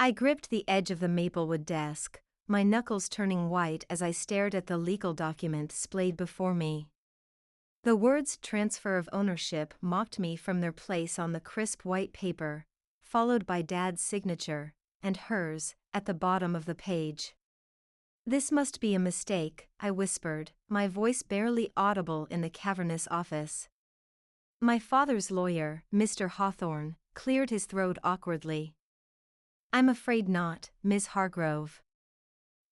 I gripped the edge of the maplewood desk, my knuckles turning white as I stared at the legal document splayed before me. The words transfer of ownership mocked me from their place on the crisp white paper, followed by Dad's signature, and hers, at the bottom of the page. This must be a mistake, I whispered, my voice barely audible in the cavernous office. My father's lawyer, Mr. Hawthorne, cleared his throat awkwardly. I'm afraid not, Miss Hargrove.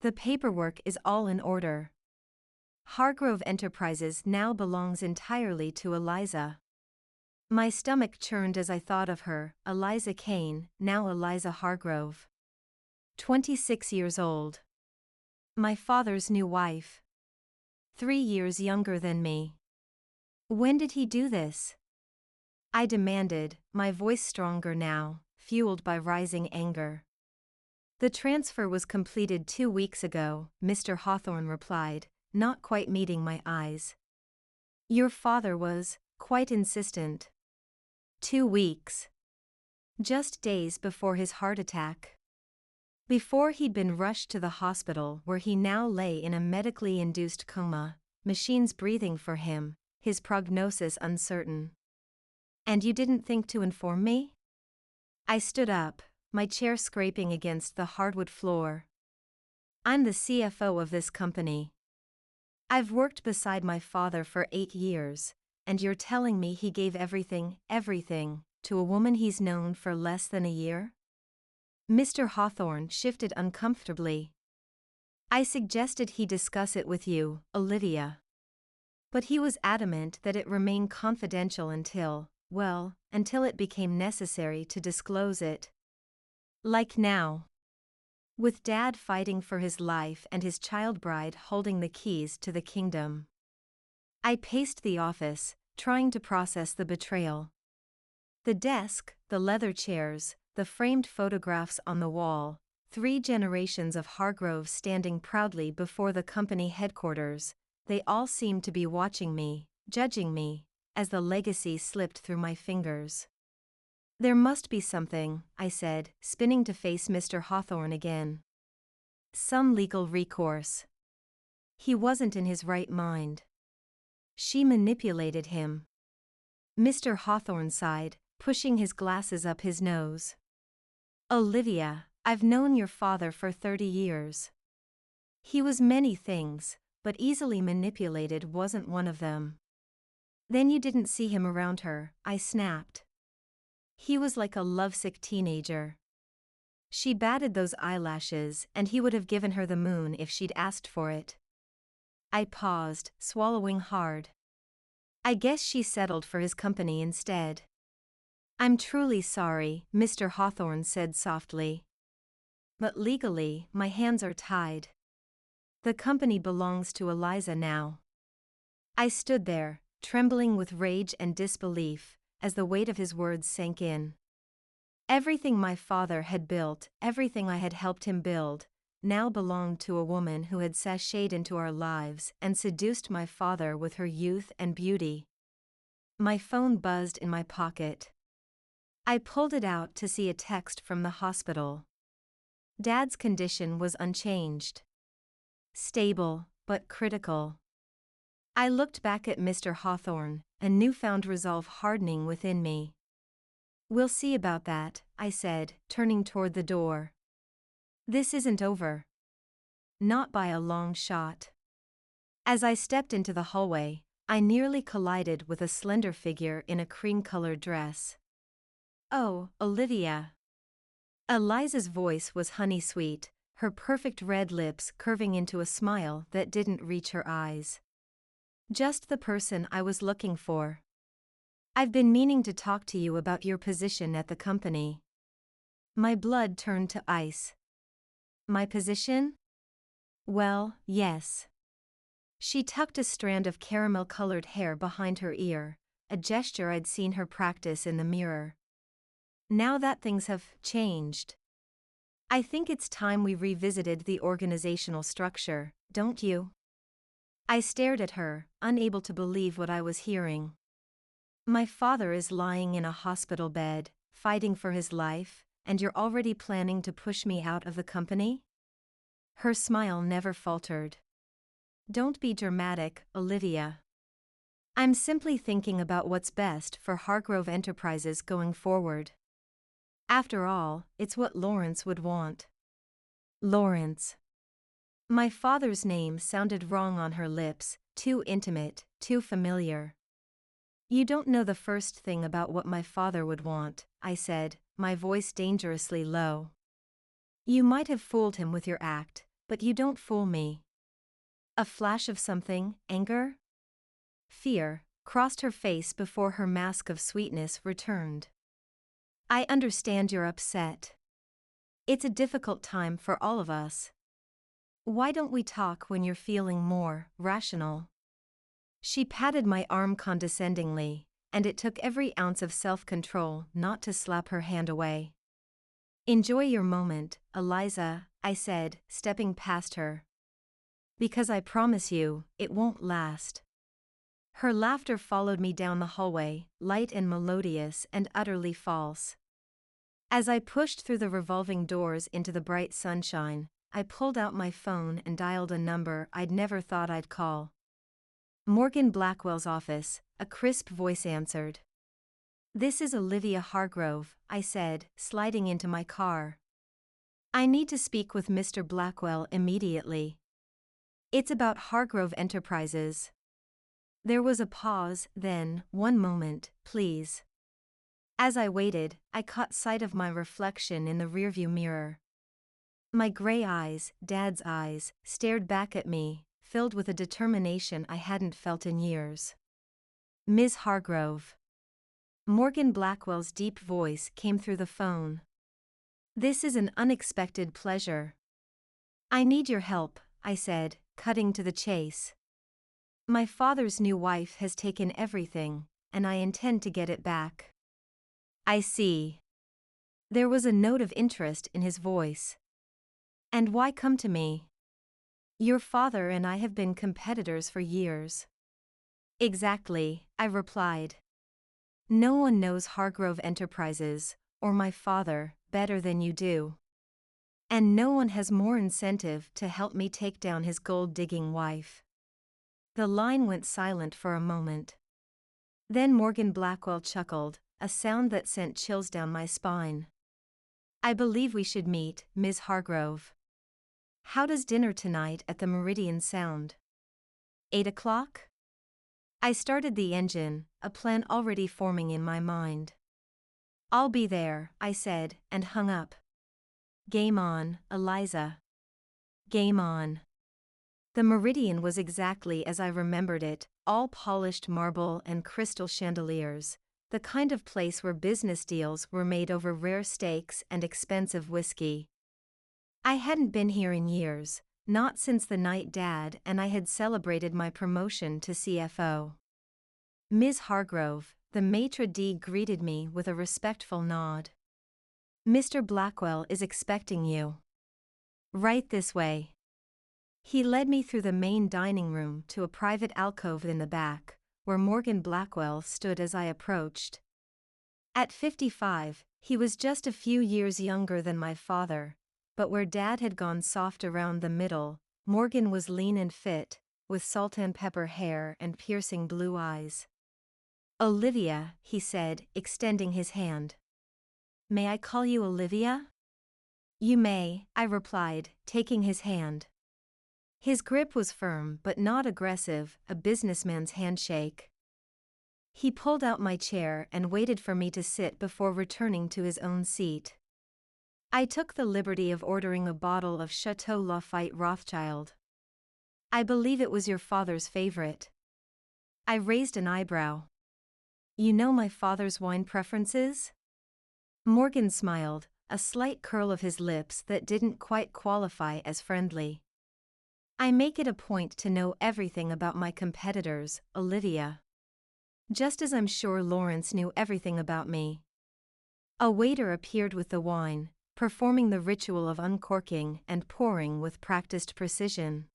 The paperwork is all in order. Hargrove Enterprises now belongs entirely to Eliza. My stomach churned as I thought of her, Eliza Kane, now Eliza Hargrove. 26 years old. My father's new wife. 3 years younger than me. When did he do this? I demanded, my voice stronger now, fueled by rising anger. The transfer was completed 2 weeks ago, Mr. Hawthorne replied, not quite meeting my eyes. Your father was quite insistent. 2 weeks. Just days before his heart attack. Before he'd been rushed to the hospital where he now lay in a medically induced coma, machines breathing for him, his prognosis uncertain. And you didn't think to inform me? I stood up, my chair scraping against the hardwood floor. I'm the CFO of this company. I've worked beside my father for 8 years, and you're telling me he gave everything, to a woman he's known for less than a year? Mr. Hawthorne shifted uncomfortably. I suggested he discuss it with you, Olivia. But he was adamant that it remain confidential until it became necessary to disclose it. Like now. With Dad fighting for his life and his child bride holding the keys to the kingdom. I paced the office, trying to process the betrayal. The desk, the leather chairs, the framed photographs on the wall, 3 generations of Hargroves standing proudly before the company headquarters, they all seemed to be watching me, judging me, as the legacy slipped through my fingers. There must be something, I said, spinning to face Mr. Hawthorne again. Some legal recourse. He wasn't in his right mind. She manipulated him. Mr. Hawthorne sighed, pushing his glasses up his nose. Olivia, I've known your father for 30 years. He was many things, but easily manipulated wasn't one of them. Then you didn't see him around her, I snapped. He was like a lovesick teenager. She batted those eyelashes and he would have given her the moon if she'd asked for it. I paused, swallowing hard. I guess she settled for his company instead. I'm truly sorry, Mr. Hawthorne said softly. But legally, my hands are tied. The company belongs to Eliza now. I stood there, trembling with rage and disbelief, as the weight of his words sank in. Everything my father had built, everything I had helped him build, now belonged to a woman who had sashayed into our lives and seduced my father with her youth and beauty. My phone buzzed in my pocket. I pulled it out to see a text from the hospital. Dad's condition was unchanged. Stable, but critical. I looked back at Mr. Hawthorne, a newfound resolve hardening within me. We'll see about that, I said, turning toward the door. This isn't over. Not by a long shot. As I stepped into the hallway, I nearly collided with a slender figure in a cream-colored dress. Oh, Olivia. Eliza's voice was honey-sweet, her perfect red lips curving into a smile that didn't reach her eyes. Just the person I was looking for. I've been meaning to talk to you about your position at the company. My blood turned to ice. My position? Well, yes. She tucked a strand of caramel-colored hair behind her ear, a gesture I'd seen her practice in the mirror. Now that things have changed. I think it's time we revisited the organizational structure, don't you? I stared at her, unable to believe what I was hearing. My father is lying in a hospital bed, fighting for his life, and you're already planning to push me out of the company? Her smile never faltered. Don't be dramatic, Olivia. I'm simply thinking about what's best for Hargrove Enterprises going forward. After all, it's what Lawrence would want. Lawrence. My father's name sounded wrong on her lips, too intimate, too familiar. You don't know the first thing about what my father would want, I said, my voice dangerously low. You might have fooled him with your act, but you don't fool me. A flash of something, anger? Fear, crossed her face before her mask of sweetness returned. I understand you're upset. It's a difficult time for all of us. Why don't we talk when you're feeling more rational? She patted my arm condescendingly, and it took every ounce of self-control not to slap her hand away. Enjoy your moment, Eliza, I said, stepping past her. Because I promise you, it won't last. Her laughter followed me down the hallway, light and melodious and utterly false. As I pushed through the revolving doors into the bright sunshine, I pulled out my phone and dialed a number I'd never thought I'd call. Morgan Blackwell's office, a crisp voice answered. This is Olivia Hargrove, I said, sliding into my car. I need to speak with Mr. Blackwell immediately. It's about Hargrove Enterprises. There was a pause, then, one moment, please. As I waited, I caught sight of my reflection in the rearview mirror. My gray eyes, Dad's eyes, stared back at me, filled with a determination I hadn't felt in years. Ms. Hargrove. Morgan Blackwell's deep voice came through the phone. This is an unexpected pleasure. I need your help, I said, cutting to the chase. My father's new wife has taken everything, and I intend to get it back. I see. There was a note of interest in his voice. And why come to me? Your father and I have been competitors for years. Exactly, I replied. No one knows Hargrove Enterprises, or my father, better than you do. And no one has more incentive to help me take down his gold-digging wife. The line went silent for a moment. Then Morgan Blackwell chuckled, a sound that sent chills down my spine. I believe we should meet, Ms. Hargrove. How does dinner tonight at the Meridian sound? 8 o'clock? I started the engine, a plan already forming in my mind. I'll be there, I said, and hung up. Game on, Eliza. Game on. The Meridian was exactly as I remembered it, all polished marble and crystal chandeliers, the kind of place where business deals were made over rare steaks and expensive whiskey. I hadn't been here in years, not since the night Dad and I had celebrated my promotion to CFO. Ms. Hargrove, the maitre d' greeted me with a respectful nod. Mr. Blackwell is expecting you. Right this way. He led me through the main dining room to a private alcove in the back, where Morgan Blackwell stood as I approached. At 55, he was just a few years younger than my father, but where Dad had gone soft around the middle, Morgan was lean and fit, with salt and pepper hair and piercing blue eyes. Olivia, he said, extending his hand. May I call you Olivia? You may, I replied, taking his hand. His grip was firm but not aggressive, a businessman's handshake. He pulled out my chair and waited for me to sit before returning to his own seat. I took the liberty of ordering a bottle of Chateau Lafite Rothschild. I believe it was your father's favorite. I raised an eyebrow. You know my father's wine preferences? Morgan smiled, a slight curl of his lips that didn't quite qualify as friendly. I make it a point to know everything about my competitors, Olivia. Just as I'm sure Lawrence knew everything about me. A waiter appeared with the wine, performing the ritual of uncorking and pouring with practiced precision.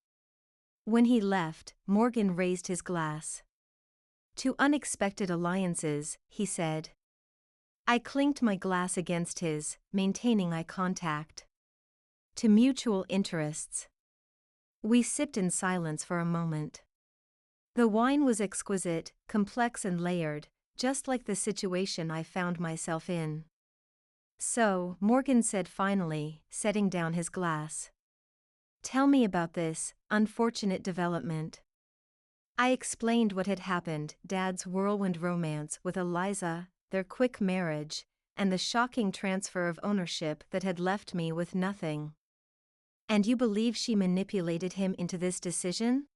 When he left, Morgan raised his glass. To unexpected alliances, he said. I clinked my glass against his, maintaining eye contact. To mutual interests. We sipped in silence for a moment. The wine was exquisite, complex and layered, just like the situation I found myself in. So, Morgan said finally, setting down his glass. Tell me about this unfortunate development. I explained what had happened, Dad's whirlwind romance with Eliza, their quick marriage, and the shocking transfer of ownership that had left me with nothing. And you believe she manipulated him into this decision?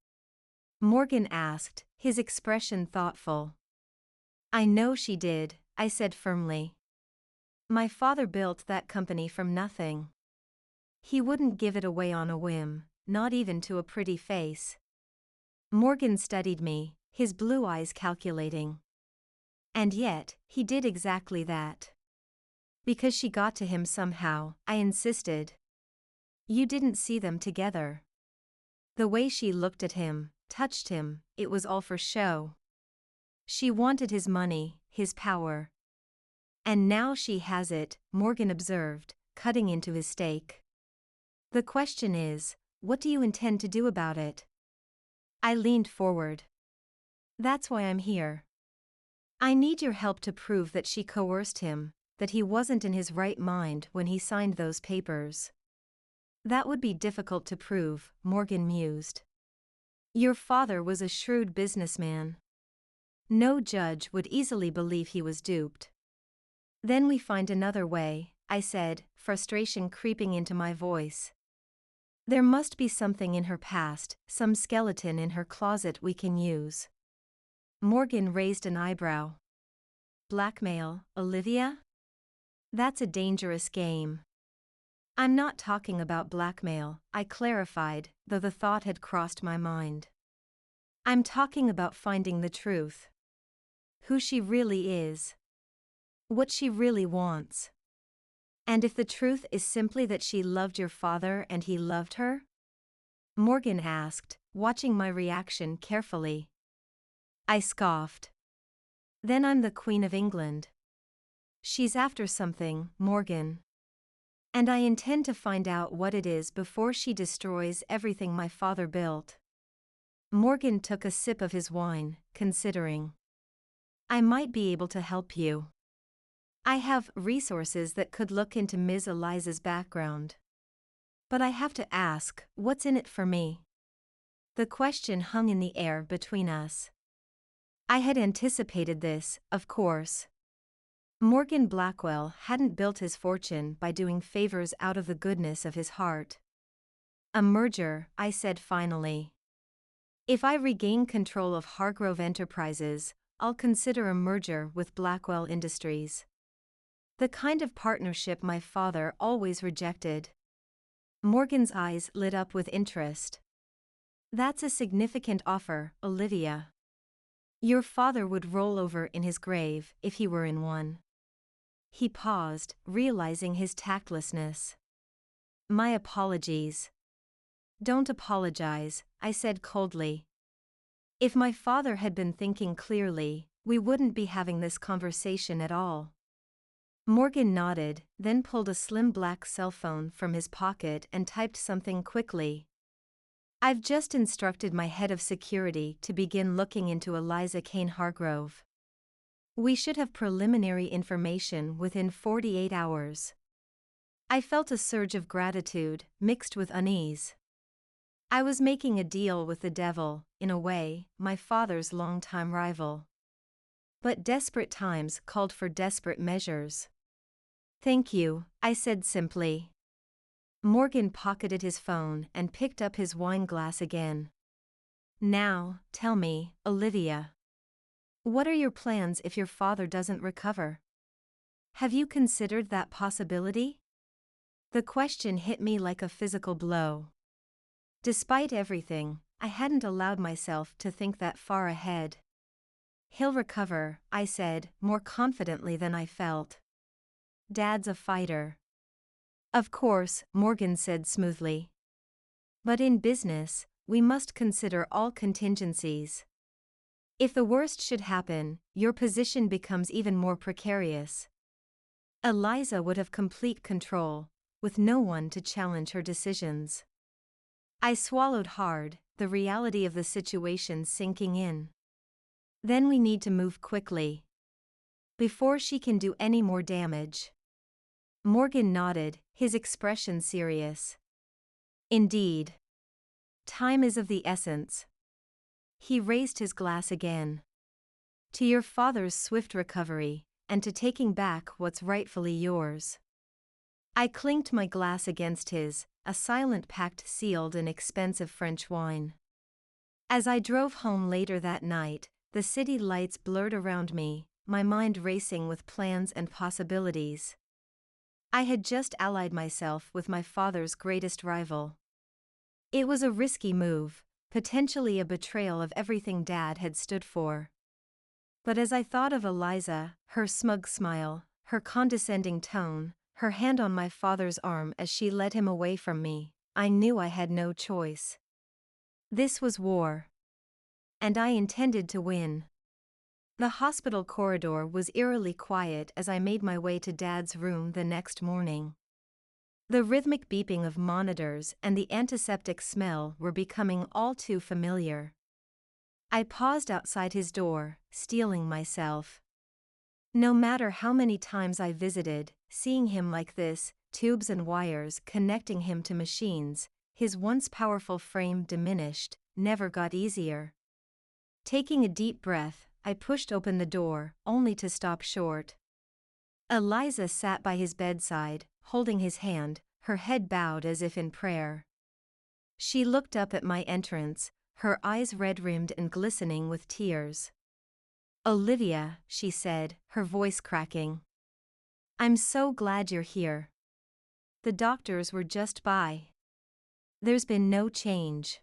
Morgan asked, his expression thoughtful. I know she did, I said firmly. My father built that company from nothing. He wouldn't give it away on a whim, not even to a pretty face. Morgan studied me, his blue eyes calculating. And yet, he did exactly that. Because she got to him somehow, I insisted. You didn't see them together. The way she looked at him, touched him, it was all for show. She wanted his money, his power. And now she has it, Morgan observed, cutting into his steak. The question is, what do you intend to do about it? I leaned forward. That's why I'm here. I need your help to prove that she coerced him, that he wasn't in his right mind when he signed those papers. That would be difficult to prove, Morgan mused. Your father was a shrewd businessman. No judge would easily believe he was duped. Then we find another way, I said, frustration creeping into my voice. There must be something in her past, some skeleton in her closet we can use. Morgan raised an eyebrow. Blackmail, Olivia? That's a dangerous game. I'm not talking about blackmail, I clarified, though the thought had crossed my mind. I'm talking about finding the truth. Who she really is. What she really wants. And if the truth is simply that she loved your father and he loved her? Morgan asked, watching my reaction carefully. I scoffed. Then I'm the Queen of England. She's after something, Morgan. And I intend to find out what it is before she destroys everything my father built. Morgan took a sip of his wine, considering. I might be able to help you. I have resources that could look into Ms. Eliza's background. But I have to ask, what's in it for me? The question hung in the air between us. I had anticipated this, of course. Morgan Blackwell hadn't built his fortune by doing favors out of the goodness of his heart. A merger, I said finally. If I regain control of Hargrove Enterprises, I'll consider a merger with Blackwell Industries. The kind of partnership my father always rejected. Morgan's eyes lit up with interest. That's a significant offer, Olivia. Your father would roll over in his grave if he were in one. He paused, realizing his tactlessness. My apologies. Don't apologize, I said coldly. If my father had been thinking clearly, we wouldn't be having this conversation at all. Morgan nodded, then pulled a slim black cell phone from his pocket and typed something quickly. I've just instructed my head of security to begin looking into Eliza Kane Hargrove. We should have preliminary information within 48 hours. I felt a surge of gratitude, mixed with unease. I was making a deal with the devil, in a way, my father's longtime rival. But desperate times called for desperate measures. Thank you, I said simply. Morgan pocketed his phone and picked up his wine glass again. Now, tell me, Olivia. What are your plans if your father doesn't recover? Have you considered that possibility? The question hit me like a physical blow. Despite everything, I hadn't allowed myself to think that far ahead. He'll recover, I said, more confidently than I felt. Dad's a fighter. Of course, Morgan said smoothly. But in business, we must consider all contingencies. If the worst should happen, your position becomes even more precarious. Eliza would have complete control, with no one to challenge her decisions. I swallowed hard, the reality of the situation sinking in. Then we need to move quickly, before she can do any more damage. Morgan nodded, his expression serious. Indeed. Time is of the essence. He raised his glass again. To your father's swift recovery, and to taking back what's rightfully yours. I clinked my glass against his, a silent pact sealed in expensive French wine. As I drove home later that night, the city lights blurred around me, my mind racing with plans and possibilities. I had just allied myself with my father's greatest rival. It was a risky move, potentially a betrayal of everything Dad had stood for. But as I thought of Eliza, her smug smile, her condescending tone, her hand on my father's arm as she led him away from me, I knew I had no choice. This was war. And I intended to win. The hospital corridor was eerily quiet as I made my way to Dad's room the next morning. The rhythmic beeping of monitors and the antiseptic smell were becoming all too familiar. I paused outside his door, steeling myself. No matter how many times I visited, seeing him like this, tubes and wires connecting him to machines, his once powerful frame diminished, never got easier. Taking a deep breath, I pushed open the door, only to stop short. Eliza sat by his bedside, holding his hand, her head bowed as if in prayer. She looked up at my entrance, her eyes red-rimmed and glistening with tears. "Olivia," she said, her voice cracking. "I'm so glad you're here. The doctors were just by. There's been no change."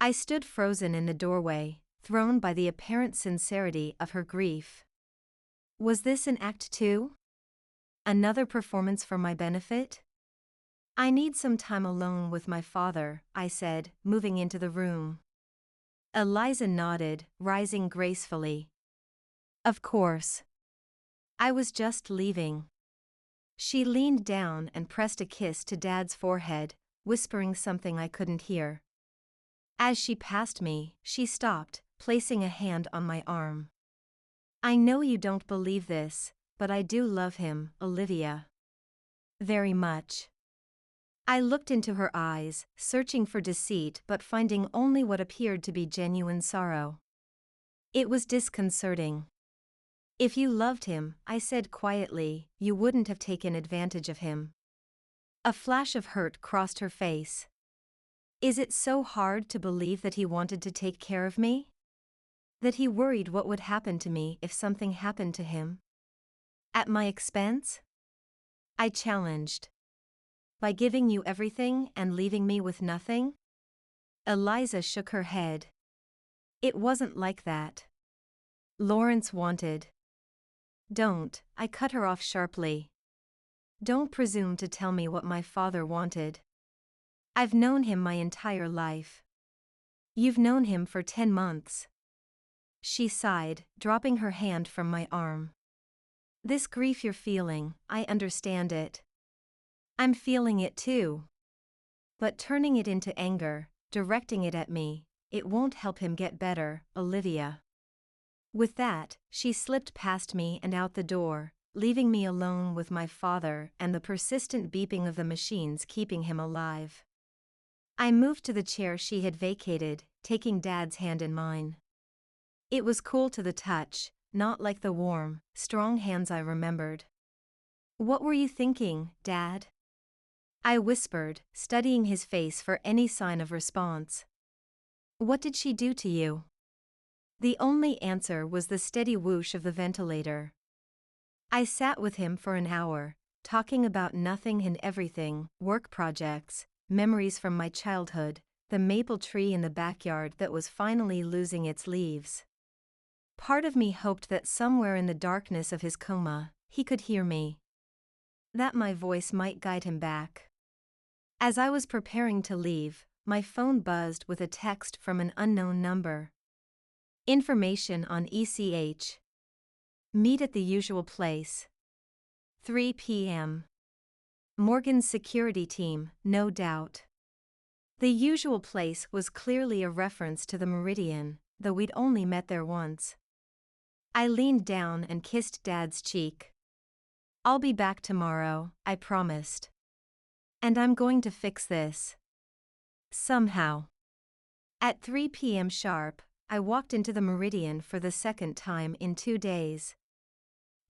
I stood frozen in the doorway, thrown by the apparent sincerity of her grief. Was this an act two? Another performance for my benefit? "I need some time alone with my father," I said, moving into the room. Eliza nodded, rising gracefully. "Of course. I was just leaving." She leaned down and pressed a kiss to Dad's forehead, whispering something I couldn't hear. As she passed me, she stopped, placing a hand on my arm. "I know you don't believe this, but I do love him, Olivia. Very much." I looked into her eyes, searching for deceit but finding only what appeared to be genuine sorrow. It was disconcerting. "If you loved him," I said quietly, "you wouldn't have taken advantage of him." A flash of hurt crossed her face. "Is it so hard to believe that he wanted to take care of me? That he worried what would happen to me if something happened to him? At my expense?" I challenged. "By giving you everything and leaving me with nothing?" Eliza shook her head. "It wasn't like that. Lawrence wanted." "Don't," I cut her off sharply. "Don't presume to tell me what my father wanted. I've known him my entire life. You've known him for 10 months. She sighed, dropping her hand from my arm. "This grief you're feeling, I understand it. I'm feeling it too. But turning it into anger, directing it at me, it won't help him get better, Olivia." With that, she slipped past me and out the door, leaving me alone with my father and the persistent beeping of the machines keeping him alive. I moved to the chair she had vacated, taking Dad's hand in mine. It was cool to the touch, not like the warm, strong hands I remembered. "What were you thinking, Dad?" I whispered, studying his face for any sign of response. "What did she do to you?" The only answer was the steady whoosh of the ventilator. I sat with him for an hour, talking about nothing and everything, work projects, memories from my childhood, the maple tree in the backyard that was finally losing its leaves. Part of me hoped that somewhere in the darkness of his coma, he could hear me. That my voice might guide him back. As I was preparing to leave, my phone buzzed with a text from an unknown number. Information on ECH. Meet at the usual place. 3 p.m. Morgan's security team, no doubt. The usual place was clearly a reference to the Meridian, though we'd only met there once. I leaned down and kissed Dad's cheek. "I'll be back tomorrow," I promised. "And I'm going to fix this. Somehow." At 3 p.m. sharp, I walked into the Meridian for the second time in 2 days.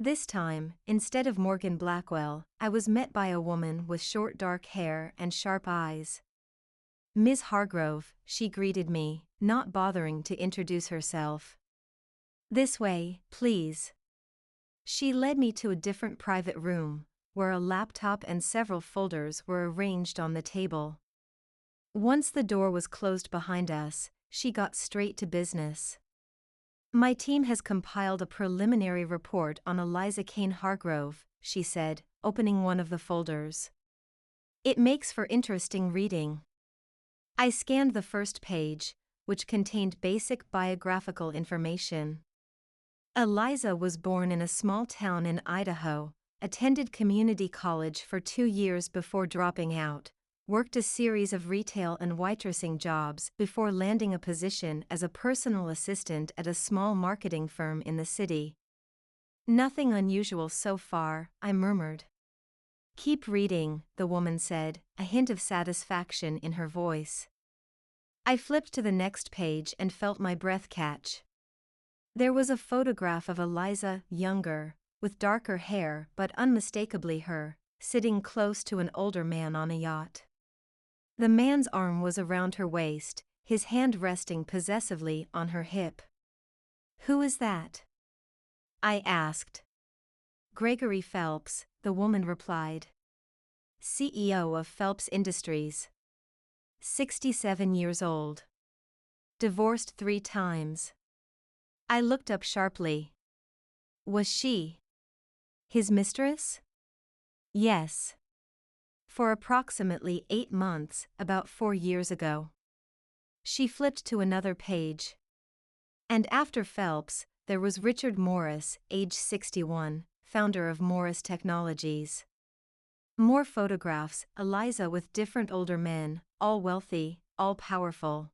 This time, instead of Morgan Blackwell, I was met by a woman with short dark hair and sharp eyes. "Ms. Hargrove," she greeted me, not bothering to introduce herself. "This way, please." She led me to a different private room, where a laptop and several folders were arranged on the table. Once the door was closed behind us, she got straight to business. "My team has compiled a preliminary report on Eliza Kane Hargrove," she said, opening one of the folders. "It makes for interesting reading." I scanned the first page, which contained basic biographical information. Eliza was born in a small town in Idaho, attended community college for 2 years before dropping out, worked a series of retail and waitressing jobs before landing a position as a personal assistant at a small marketing firm in the city. "Nothing unusual so far," I murmured. "Keep reading," the woman said, a hint of satisfaction in her voice. I flipped to the next page and felt my breath catch. There was a photograph of Eliza, younger, with darker hair but unmistakably her, sitting close to an older man on a yacht. The man's arm was around her waist, his hand resting possessively on her hip. "Who is that?" I asked. "Gregory Phelps," the woman replied. "CEO of Phelps Industries. 67 years old. Divorced 3 times. I looked up sharply. "Was she his mistress?" "Yes. For approximately 8 months, about 4 years ago." She flipped to another page. "And after Phelps, there was Richard Morris, age 61, founder of Morris Technologies." More photographs, Eliza with different older men, all wealthy, all powerful.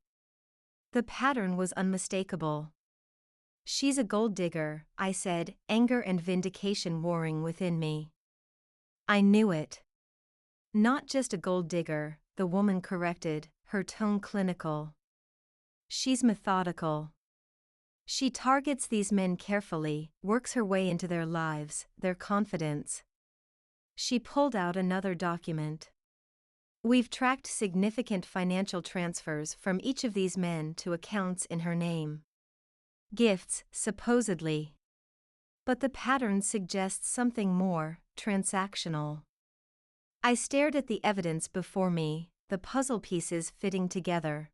The pattern was unmistakable. "She's a gold digger," I said, anger and vindication warring within me. "I knew it." "Not just a gold digger," the woman corrected, her tone clinical. "She's methodical. She targets these men carefully, works her way into their lives, their confidence." She pulled out another document. "We've tracked significant financial transfers from each of these men to accounts in her name. Gifts, supposedly. But the pattern suggests something more, transactional." I stared at the evidence before me, the puzzle pieces fitting together.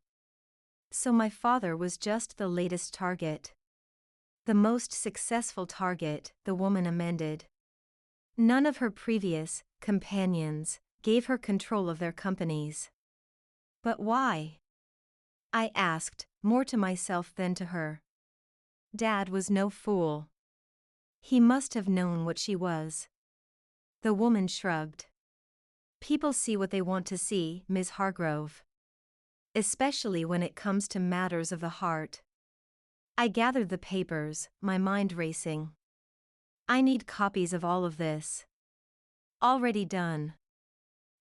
So my father was just the latest target. "The most successful target," the woman amended. "None of her previous companions gave her control of their companies." "But why?" I asked, more to myself than to her. Dad was no fool. He must have known what she was. The woman shrugged. "People see what they want to see, Ms. Hargrove. Especially when it comes to matters of the heart." I gathered the papers, my mind racing. "I need copies of all of this." "Already done."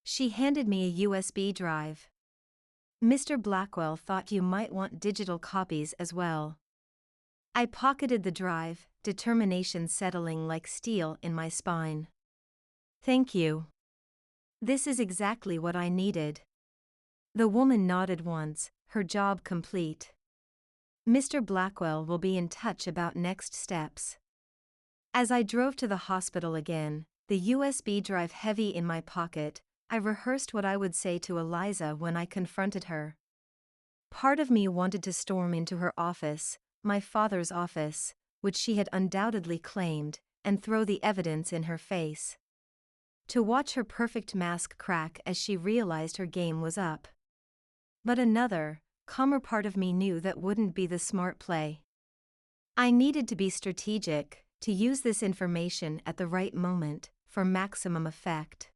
She handed me a USB drive. "Mr. Blackwell thought you might want digital copies as well." I pocketed the drive, determination settling like steel in my spine. "Thank you. This is exactly what I needed." The woman nodded once, her job complete. "Mr. Blackwell will be in touch about next steps." As I drove to the hospital again, the USB drive heavy in my pocket, I rehearsed what I would say to Eliza when I confronted her. Part of me wanted to storm into her office, my father's office, which she had undoubtedly claimed, and throw the evidence in her face. To watch her perfect mask crack as she realized her game was up. But another, calmer part of me knew that wouldn't be the smart play. I needed to be strategic, to use this information at the right moment, for maximum effect.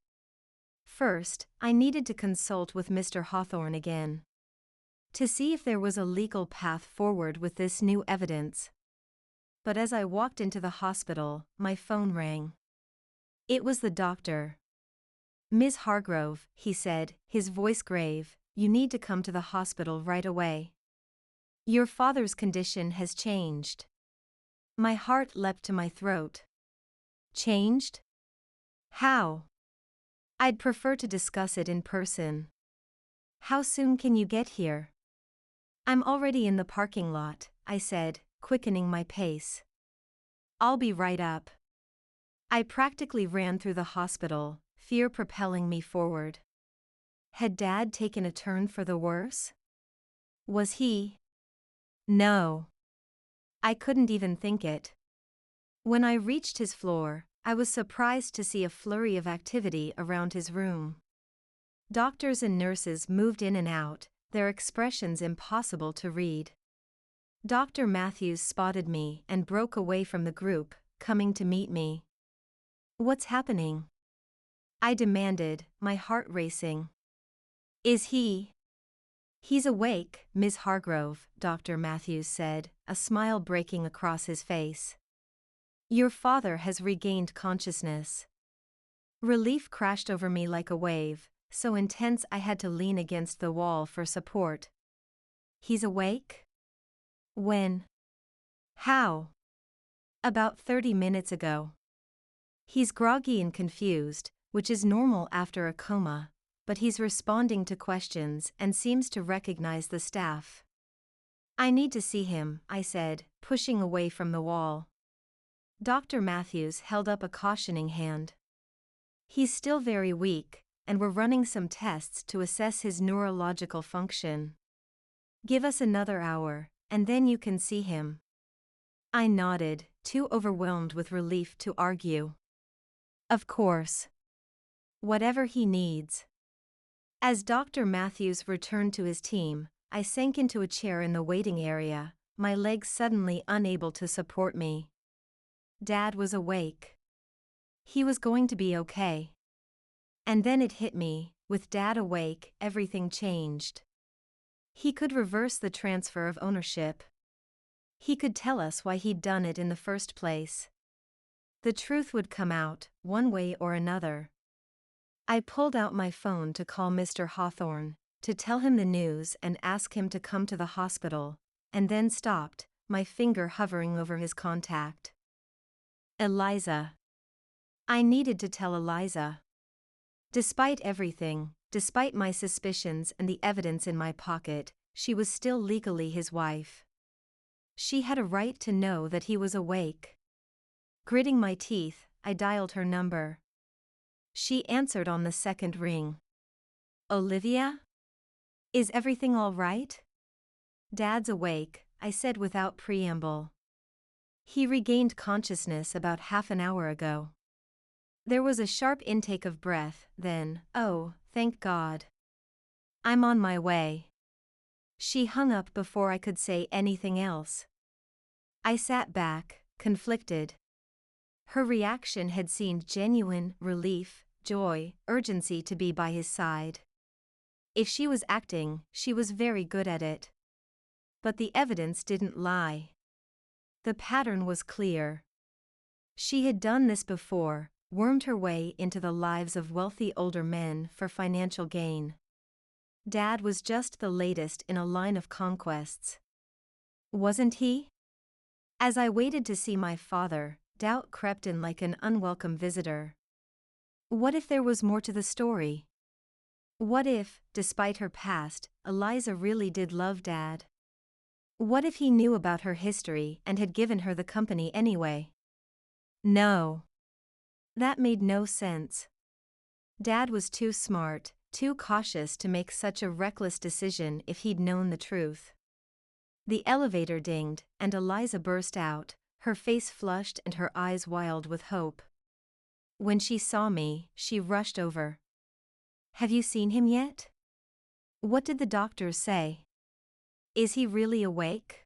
First, I needed to consult with Mr. Hawthorne again, to see if there was a legal path forward with this new evidence. But as I walked into the hospital, my phone rang. It was the doctor. "Ms. Hargrove," he said, his voice grave, "you need to come to the hospital right away. Your father's condition has changed." My heart leapt to my throat. Changed? How? I'd prefer to discuss it in person. "How soon can you get here?" "I'm already in the parking lot," I said, quickening my pace. "I'll be right up." I practically ran through the hospital, fear propelling me forward. Had Dad taken a turn for the worse? Was he? No. I couldn't even think it. When I reached his floor, I was surprised to see a flurry of activity around his room. Doctors and nurses moved in and out, their expressions impossible to read. Dr. Matthews spotted me and broke away from the group, coming to meet me. "What's happening?" I demanded, my heart racing. "Is he?" "He's awake, Ms. Hargrove," Dr. Matthews said, a smile breaking across his face. "Your father has regained consciousness." Relief crashed over me like a wave, so intense I had to lean against the wall for support. "He's awake? When? How?" "About 30 minutes ago. He's groggy and confused, which is normal after a coma, but he's responding to questions and seems to recognize the staff." "I need to see him," I said, pushing away from the wall. Dr. Matthews held up a cautioning hand. "He's still very weak, and we're running some tests to assess his neurological function. Give us another hour, and then you can see him." I nodded, too overwhelmed with relief to argue. "Of course. Whatever he needs." As Dr. Matthews returned to his team, I sank into a chair in the waiting area, my legs suddenly unable to support me. Dad was awake. He was going to be okay. And then it hit me, with Dad awake, everything changed. He could reverse the transfer of ownership. He could tell us why he'd done it in the first place. The truth would come out, one way or another. I pulled out my phone to call Mr. Hawthorne, to tell him the news and ask him to come to the hospital, and then stopped, my finger hovering over his contact. Eliza. I needed to tell Eliza. Despite everything, despite my suspicions and the evidence in my pocket, she was still legally his wife. She had a right to know that he was awake. Gritting my teeth, I dialed her number. She answered on the second ring. "Olivia? Is everything all right?" "Dad's awake," I said without preamble. "He regained consciousness about half an hour ago." There was a sharp intake of breath, then, "Oh, thank God. I'm on my way." She hung up before I could say anything else. I sat back, conflicted. Her reaction had seemed genuine, relief, joy, urgency to be by his side. If she was acting, she was very good at it. But the evidence didn't lie. The pattern was clear. She had done this before, wormed her way into the lives of wealthy older men for financial gain. Dad was just the latest in a line of conquests. Wasn't he? As I waited to see my father, doubt crept in like an unwelcome visitor. What if there was more to the story? What if, despite her past, Eliza really did love Dad? What if he knew about her history and had given her the company anyway? No. That made no sense. Dad was too smart, too cautious to make such a reckless decision if he'd known the truth. The elevator dinged, and Eliza burst out, her face flushed and her eyes wild with hope. When she saw me, she rushed over. "Have you seen him yet? What did the doctors say? Is he really awake?"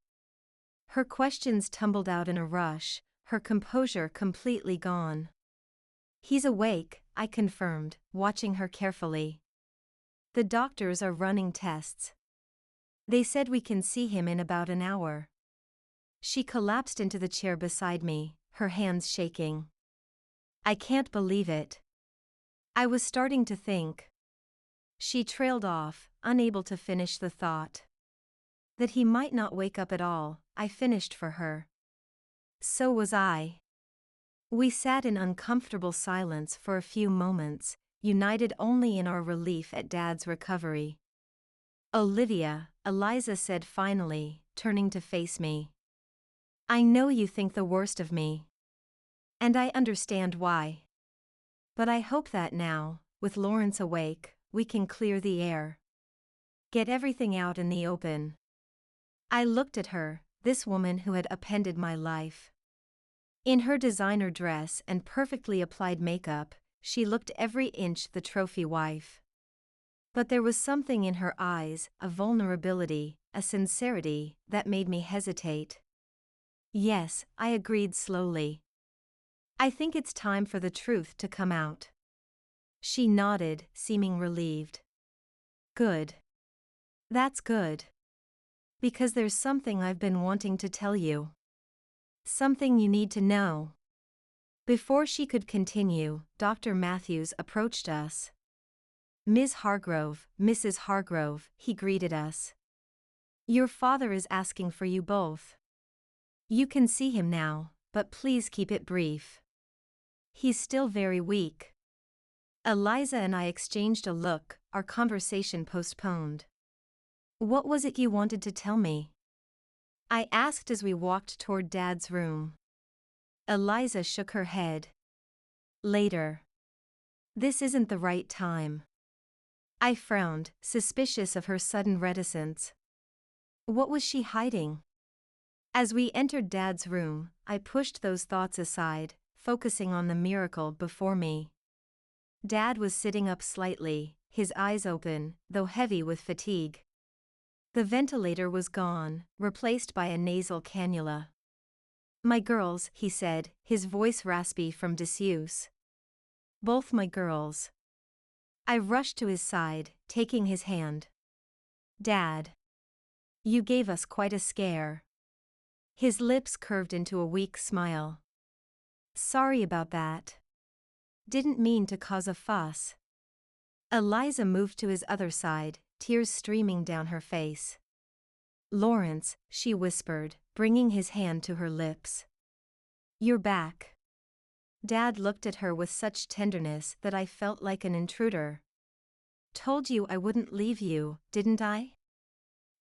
Her questions tumbled out in a rush, her composure completely gone. He's awake, I confirmed, watching her carefully. The doctors are running tests. They said we can see him in about an hour. She collapsed into the chair beside me, her hands shaking. I can't believe it. I was starting to think. She trailed off, unable to finish the thought. That he might not wake up at all, I finished for her. So was I. We sat in uncomfortable silence for a few moments, united only in our relief at Dad's recovery. Olivia, Eliza said finally, turning to face me. I know you think the worst of me. And I understand why. But I hope that now, with Lawrence awake, we can clear the air. Get everything out in the open. I looked at her, this woman who had upended my life. In her designer dress and perfectly applied makeup, she looked every inch the trophy wife. But there was something in her eyes, a vulnerability, a sincerity, that made me hesitate. Yes, I agreed slowly. I think it's time for the truth to come out. She nodded, seeming relieved. Good. That's good. Because there's something I've been wanting to tell you. Something you need to know. Before she could continue, Dr. Matthews approached us. Ms. Hargrove, Mrs. Hargrove, he greeted us. Your father is asking for you both. You can see him now, but please keep it brief. He's still very weak. Eliza and I exchanged a look, our conversation postponed. What was it you wanted to tell me? I asked as we walked toward Dad's room. Eliza shook her head. Later. This isn't the right time. I frowned, suspicious of her sudden reticence. What was she hiding? As we entered Dad's room, I pushed those thoughts aside, focusing on the miracle before me. Dad was sitting up slightly, his eyes open, though heavy with fatigue. The ventilator was gone, replaced by a nasal cannula. My girls, he said, his voice raspy from disuse. Both my girls. I rushed to his side, taking his hand. Dad. You gave us quite a scare. His lips curved into a weak smile. Sorry about that. Didn't mean to cause a fuss. Eliza moved to his other side, tears streaming down her face. Lawrence, she whispered, bringing his hand to her lips. You're back. Dad looked at her with such tenderness that I felt like an intruder. Told you I wouldn't leave you, didn't I?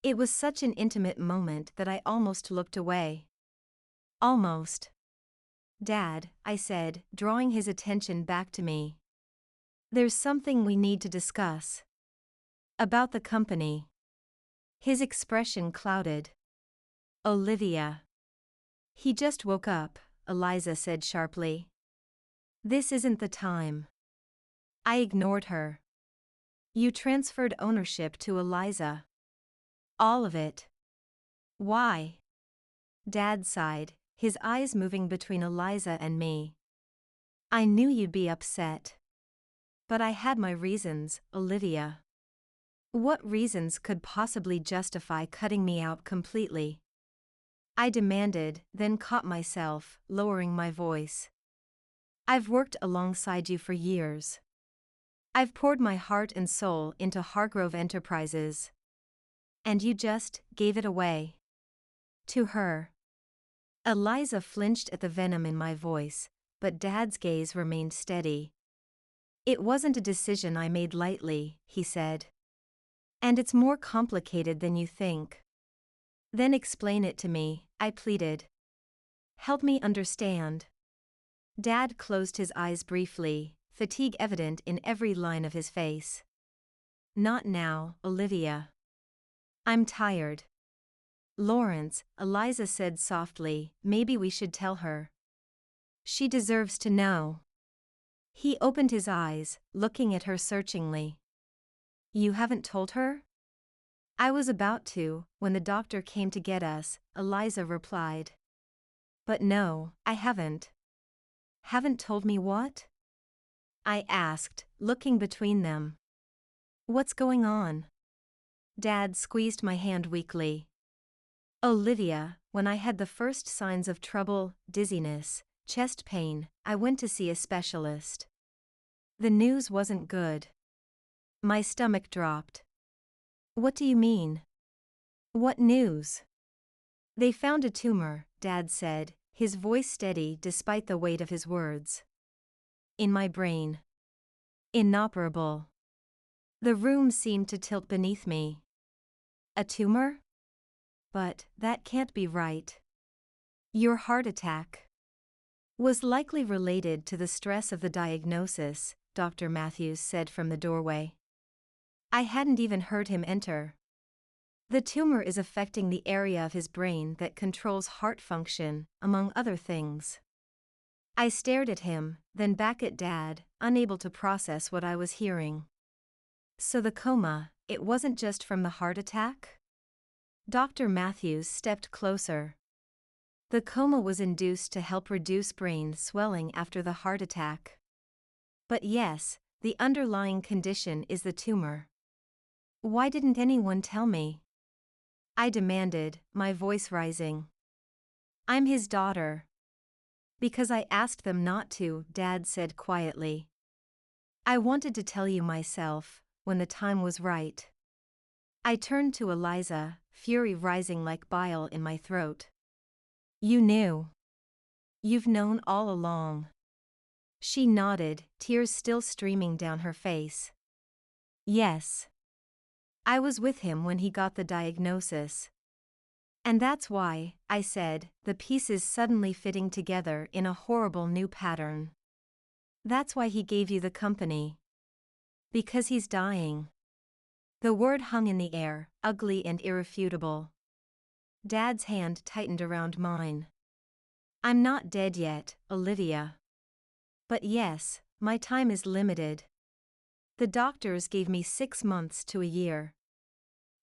It was such an intimate moment that I almost looked away. Almost. Dad, I said, drawing his attention back to me. There's something we need to discuss. About the company. His expression clouded. Olivia. He just woke up, Eliza said sharply. This isn't the time. I ignored her. You transferred ownership to Eliza. All of it. Why? Dad sighed, his eyes moving between Eliza and me. I knew you'd be upset. But I had my reasons, Olivia. What reasons could possibly justify cutting me out completely? I demanded, then caught myself, lowering my voice. I've worked alongside you for years. I've poured my heart and soul into Hargrove Enterprises. And you just gave it away. To her. Eliza flinched at the venom in my voice, but Dad's gaze remained steady. It wasn't a decision I made lightly, he said. And it's more complicated than you think. Then explain it to me, I pleaded. Help me understand. Dad closed his eyes briefly, fatigue evident in every line of his face. Not now, Olivia. I'm tired. Lawrence, Eliza said softly, maybe we should tell her. She deserves to know. He opened his eyes, looking at her searchingly. You haven't told her? I was about to, when the doctor came to get us, Eliza replied. But no, I haven't. Haven't told me what? I asked, looking between them. What's going on? Dad squeezed my hand weakly. Olivia, when I had the first signs of trouble, dizziness, chest pain, I went to see a specialist. The news wasn't good. My stomach dropped. What do you mean? What news? They found a tumor, Dad said, his voice steady despite the weight of his words. In my brain. Inoperable. The room seemed to tilt beneath me. A tumor? But that can't be right. Your heart attack was likely related to the stress of the diagnosis, Dr. Matthews said from the doorway. I hadn't even heard him enter. The tumor is affecting the area of his brain that controls heart function, among other things. I stared at him, then back at Dad, unable to process what I was hearing. So the coma, it wasn't just from the heart attack? Dr. Matthews stepped closer. The coma was induced to help reduce brain swelling after the heart attack. But yes, the underlying condition is the tumor. Why didn't anyone tell me? I demanded, my voice rising. I'm his daughter. Because I asked them not to, Dad said quietly. I wanted to tell you myself, when the time was right. I turned to Eliza, fury rising like bile in my throat. You knew. You've known all along. She nodded, tears still streaming down her face. Yes. I was with him when he got the diagnosis. And that's why, I said, the pieces suddenly fitting together in a horrible new pattern. That's why he gave you the company. Because he's dying. The word hung in the air, ugly and irrefutable. Dad's hand tightened around mine. I'm not dead yet, Olivia. But yes, my time is limited. The doctors gave me 6 months to a year.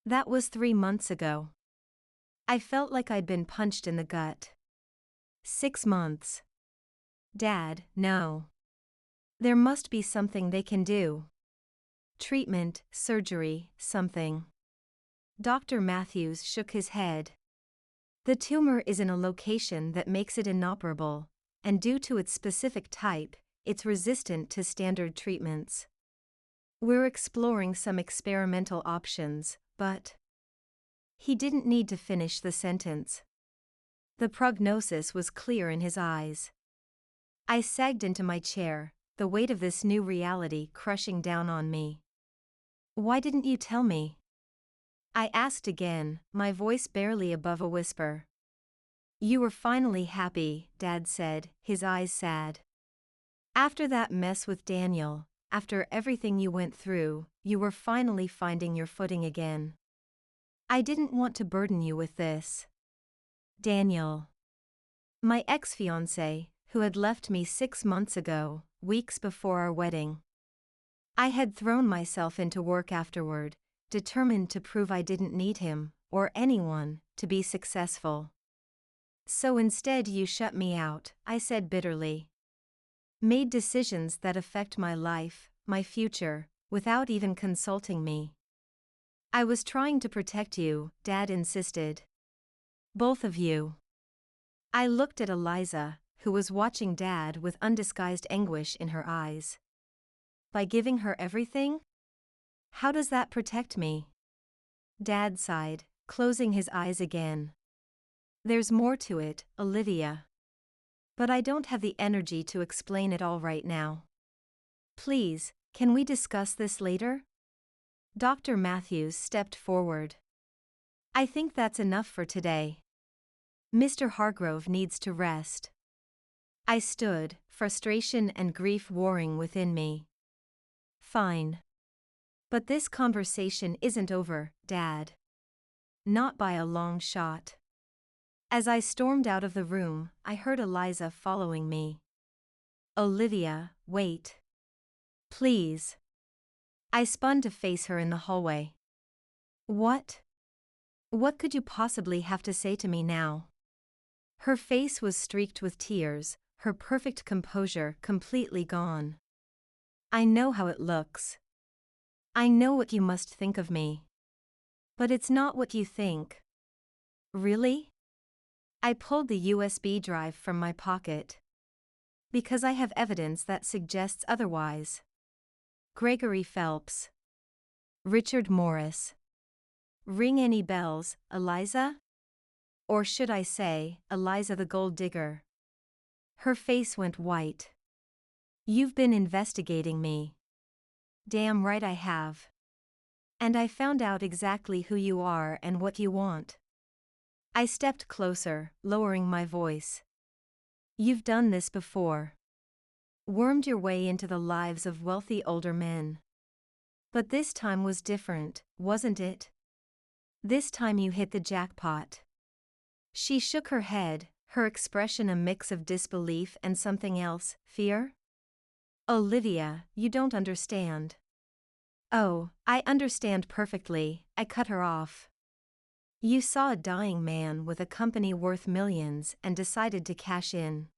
That was 3 months ago. I felt like I'd been punched in the gut. 6 months. Dad, no. There must be something they can do. Treatment, surgery, something. Dr. Matthews shook his head. The tumor is in a location that makes it inoperable, and due to its specific type, it's resistant to standard treatments. We're exploring some experimental options, but... He didn't need to finish the sentence. The prognosis was clear in his eyes. I sagged into my chair, the weight of this new reality crushing down on me. Why didn't you tell me? I asked again, my voice barely above a whisper. You were finally happy, Dad said, his eyes sad. After that mess with Daniel, after everything you went through, you were finally finding your footing again. I didn't want to burden you with this. Daniel. My ex-fiancé, who had left me 6 months ago, weeks before our wedding. I had thrown myself into work afterward, determined to prove I didn't need him, or anyone, to be successful. So instead you shut me out, I said bitterly. Made decisions that affect my life, my future, without even consulting me. I was trying to protect you, Dad insisted. Both of you. I looked at Eliza, who was watching Dad with undisguised anguish in her eyes. By giving her everything? How does that protect me? Dad sighed, closing his eyes again. There's more to it, Olivia. But I don't have the energy to explain it all right now. Please, can we discuss this later? Dr. Matthews stepped forward. I think that's enough for today. Mr. Hargrove needs to rest. I stood, frustration and grief warring within me. Fine. But this conversation isn't over, Dad. Not by a long shot. As I stormed out of the room, I heard Eliza following me. Olivia, wait. Please. I spun to face her in the hallway. What? What could you possibly have to say to me now? Her face was streaked with tears, her perfect composure completely gone. I know how it looks. I know what you must think of me. But it's not what you think. Really? I pulled the USB drive from my pocket. Because I have evidence that suggests otherwise. Gregory Phelps. Richard Morris. Ring any bells, Eliza? Or should I say, Eliza the gold digger? Her face went white. You've been investigating me. Damn right I have. And I found out exactly who you are and what you want. I stepped closer, lowering my voice. You've done this before. Wormed your way into the lives of wealthy older men. But this time was different, wasn't it? This time you hit the jackpot. She shook her head, her expression a mix of disbelief and something else, fear? Olivia, you don't understand. Oh, I understand perfectly, I cut her off. You saw a dying man with a company worth millions and decided to cash in.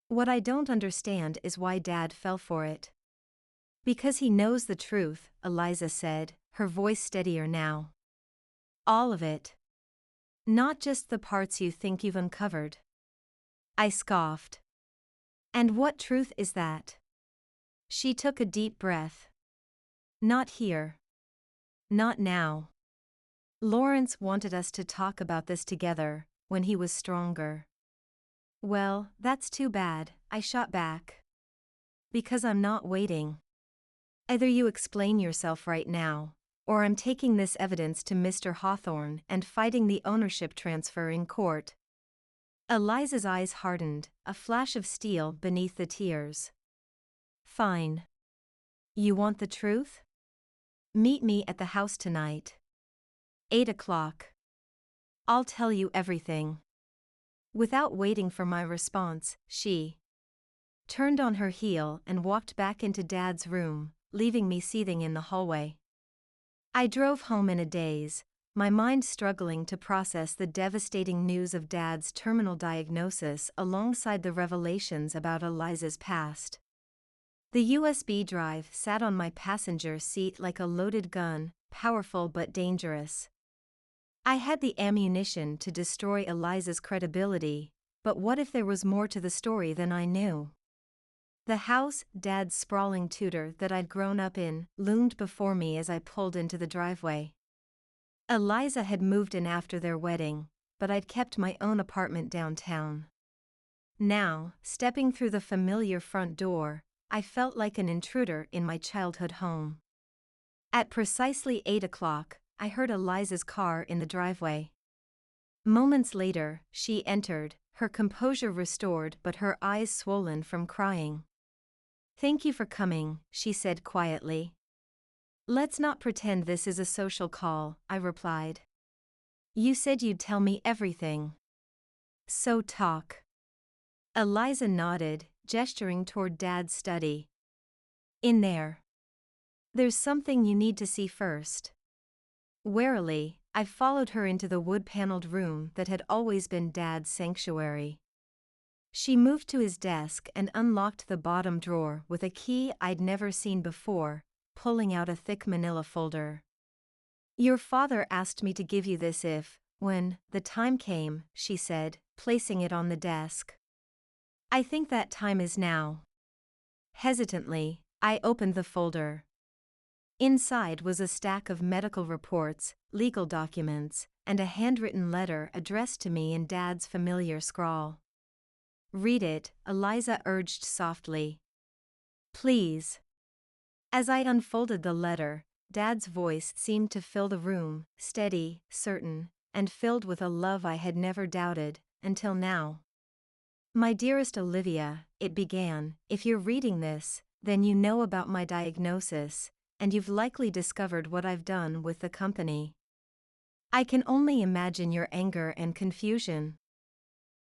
What I don't understand is why Dad fell for it. Because he knows the truth, Eliza said, her voice steadier now. All of it. Not just the parts you think you've uncovered. I scoffed. And what truth is that? She took a deep breath. Not here. Not now. Lawrence wanted us to talk about this together, when he was stronger. Well, that's too bad, I shot back. Because I'm not waiting. Either you explain yourself right now, or I'm taking this evidence to Mr. Hawthorne and fighting the ownership transfer in court. Eliza's eyes hardened, a flash of steel beneath the tears. Fine. You want the truth? Meet me at the house tonight. 8 o'clock. I'll tell you everything. Without waiting for my response, she turned on her heel and walked back into Dad's room, leaving me seething in the hallway. I drove home in a daze, my mind struggling to process the devastating news of Dad's terminal diagnosis alongside the revelations about Eliza's past. The USB drive sat on my passenger seat like a loaded gun, powerful but dangerous. I had the ammunition to destroy Eliza's credibility, but what if there was more to the story than I knew? The house, Dad's sprawling Tudor that I'd grown up in, loomed before me as I pulled into the driveway. Eliza had moved in after their wedding, but I'd kept my own apartment downtown. Now, stepping through the familiar front door, I felt like an intruder in my childhood home. At precisely 8 o'clock, I heard Eliza's car in the driveway. Moments later, she entered, her composure restored but her eyes swollen from crying. Thank you for coming, she said quietly. Let's not pretend this is a social call, I replied. You said you'd tell me everything. So talk. Eliza nodded, gesturing toward Dad's study. In there. There's something you need to see first. Warily, I followed her into the wood-paneled room that had always been Dad's sanctuary. She moved to his desk and unlocked the bottom drawer with a key I'd never seen before, pulling out a thick manila folder. Your father asked me to give you this when the time came, she said, placing it on the desk. I think that time is now. Hesitantly, I opened the folder. Inside was a stack of medical reports, legal documents, and a handwritten letter addressed to me in Dad's familiar scrawl. Read it, Eliza urged softly. Please. As I unfolded the letter, Dad's voice seemed to fill the room, steady, certain, and filled with a love I had never doubted, until now. My dearest Olivia, it began, if you're reading this, then you know about my diagnosis, and you've likely discovered what I've done with the company. I can only imagine your anger and confusion.